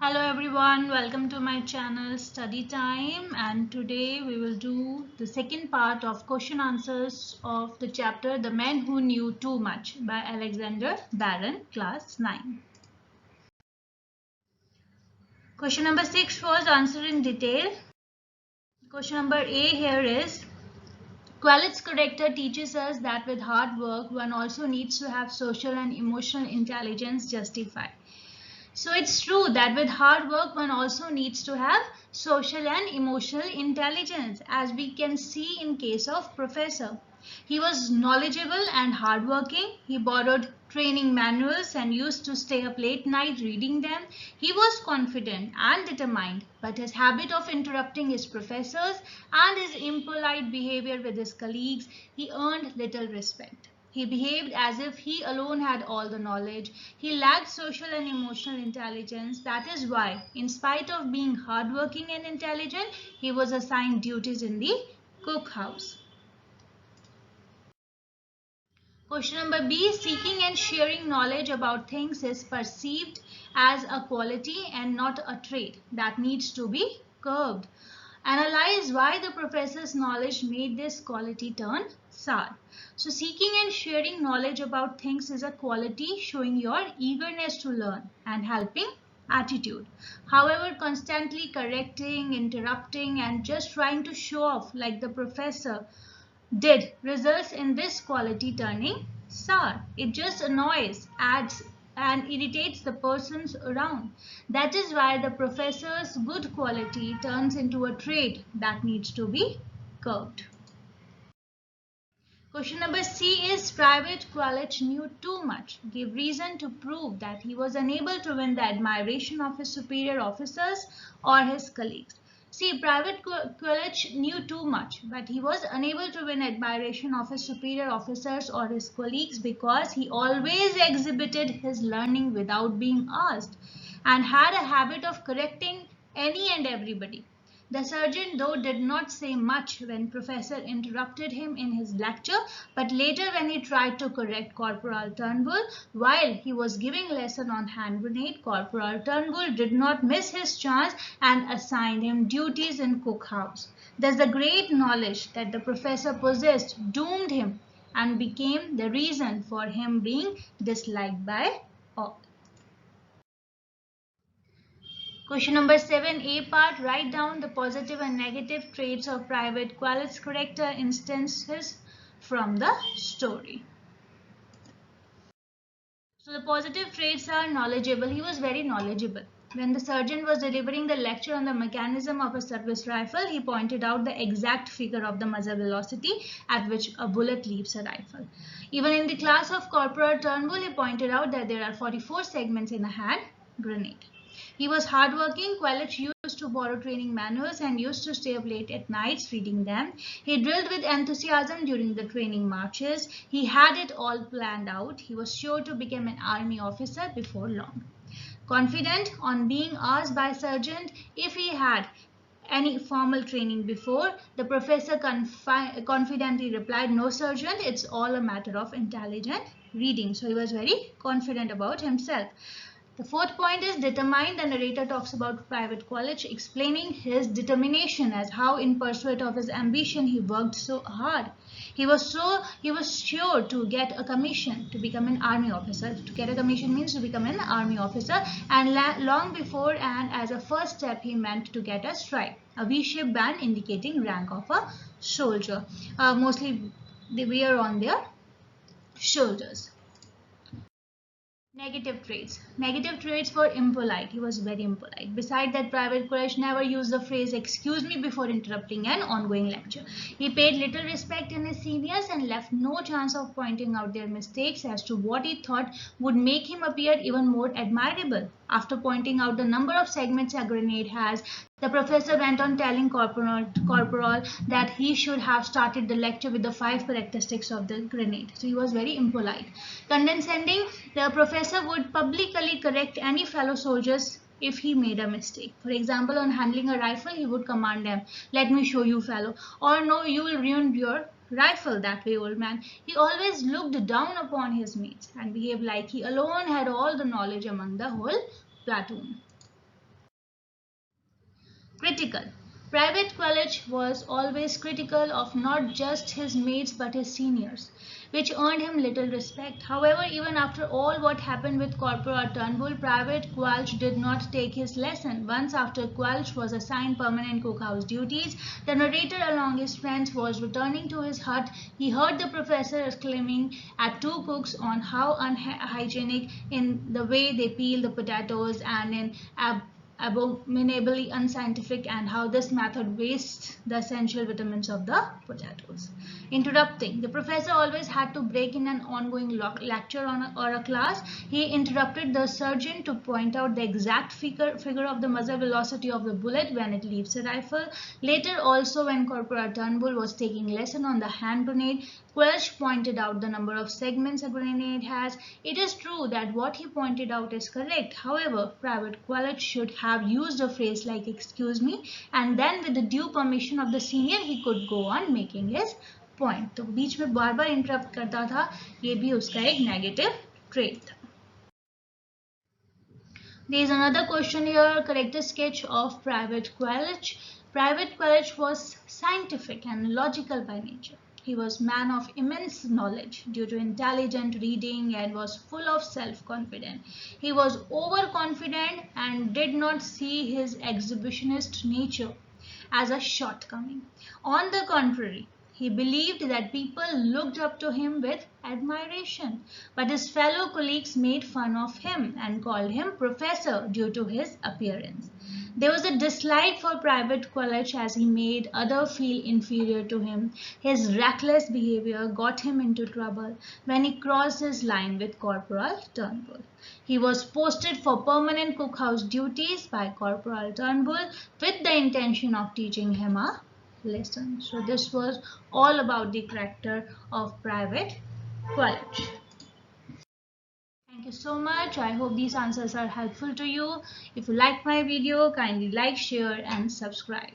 Hello everyone, welcome to my channel Study Time, and today we will do the second part of question answers of the chapter The Man Who Knew Too Much by Alexander Barron, class 9. Question number 6 was answered in detail. Question number A here is Qualit's character teaches us that with hard work one also needs to have social and emotional intelligence justified. So it's true that with hard work one also needs to have social and emotional intelligence, as we can see in case of Professor. He was knowledgeable and hardworking. He borrowed training manuals and used to stay up late night reading them. He was confident and determined, but his habit of interrupting his professors and his impolite behavior with his colleagues, he earned little respect. He behaved as if he alone had all the knowledge. He lacked social and emotional intelligence. That is why, in spite of being hardworking and intelligent, he was assigned duties in the cookhouse. Question number B. Seeking and sharing knowledge about things is perceived as a quality and not a trait that needs to be curbed. Analyze why the professor's knowledge made this quality turn sour. So seeking and sharing knowledge about things is a quality showing your eagerness to learn and helping attitude. However, constantly correcting, interrupting, and just trying to show off like the professor did results in this quality turning sour. It just annoys, adds and irritates the persons around. That is why the professor's good quality turns into a trait that needs to be curbed. Question number C is Private College knew too much. Give reason to prove that he was unable to win the admiration of his superior officers or his colleagues. See, Private College knew too much, but he was unable to win admiration of his superior officers or his colleagues because he always exhibited his learning without being asked and had a habit of correcting any and everybody. The surgeon, though, did not say much when Professor interrupted him in his lecture, but later when he tried to correct Corporal Turnbull while he was giving lesson on hand grenade, Corporal Turnbull did not miss his chance and assigned him duties in cookhouse. Thus the great knowledge that the professor possessed doomed him and became the reason for him being disliked by all. Question number 7, A part, write down the positive and negative traits of Private Qualit's character instances from the story. So the positive traits are knowledgeable. He was very knowledgeable. When the surgeon was delivering the lecture on the mechanism of a service rifle, he pointed out the exact figure of the muzzle velocity at which a bullet leaves a rifle. Even in the class of Corporal Turnbull, he pointed out that there are 44 segments in a hand grenade. He was hardworking. Quelch used to borrow training manuals and used to stay up late at nights reading them. He drilled with enthusiasm during the training marches. He had it all planned out. He was sure to become an army officer before long. Confident, on being asked by Sergeant if he had any formal training before, the professor confidently replied, "No, Sergeant, it's all a matter of intelligent reading." So he was very confident about himself. The fourth point is determined. The narrator talks about Private College, explaining his determination as how in pursuit of his ambition he worked so hard. He was sure to get a commission to become an army officer. To get a commission means to become an army officer, and long before and as a first step he meant to get a stripe, a V-shaped band indicating rank of a soldier. Mostly they wear on their shoulders. Negative traits. Negative traits were impolite. He was very impolite. Besides that, Private Quraish never used the phrase "excuse me" before interrupting an ongoing lecture. He paid little respect in his seniors and left no chance of pointing out their mistakes as to what he thought would make him appear even more admirable. After pointing out the number of segments a grenade has, the professor went on telling Corporal that he should have started the lecture with the 5 characteristics of the grenade. So he was very impolite. Condescending, the professor would publicly correct any fellow soldiers if he made a mistake. For example, on handling a rifle, he would command them, "Let me show you, fellow," or "No, you will ruin your rifle that way, old man." He always looked down upon his mates and behaved like he alone had all the knowledge among the whole platoon. Critical. Private College was always critical of not just his mates but his seniors, which earned him little respect. However, even after all what happened with Corporal Turnbull, Private Quelch did not take his lesson. Once after Quelch was assigned permanent cookhouse duties, the narrator along his friends was returning to his hut. He heard the professor exclaiming at two cooks on how unhygienic in the way they peel the potatoes and in abominably unscientific, and how this method wastes the essential vitamins of the potatoes. Interrupting. The professor always had to break in an ongoing lecture or a class. He interrupted the surgeon to point out the exact figure of the muzzle velocity of the bullet when it leaves the rifle. Later, also, when Corporal Turnbull was taking lesson on the hand grenade, Quelch pointed out the number of segments a grenade has. It is true that what he pointed out is correct. However, Private Quelch should have used a phrase like "excuse me," and then with the due permission of the senior, he could go on making his point. तो बीच में बार बार interrupt करता था, ये भी उसका एक negative trait था. There is another question here. Correct the sketch of Private Quelch. Private Quelch was scientific and logical by nature. He was a man of immense knowledge due to intelligent reading and was full of self-confidence. He was overconfident and did not see his exhibitionist nature as a shortcoming. On the contrary, he believed that people looked up to him with admiration, but his fellow colleagues made fun of him and called him professor due to his appearance. There was a dislike for Private Quelch as he made others feel inferior to him. His reckless behavior got him into trouble when he crossed his line with Corporal Turnbull. He was posted for permanent cookhouse duties by Corporal Turnbull with the intention of teaching him a lesson. So this was all about the character of Private Quelch. Thank you so much. I hope these answers are helpful to you. If you like my video, kindly like, share and subscribe.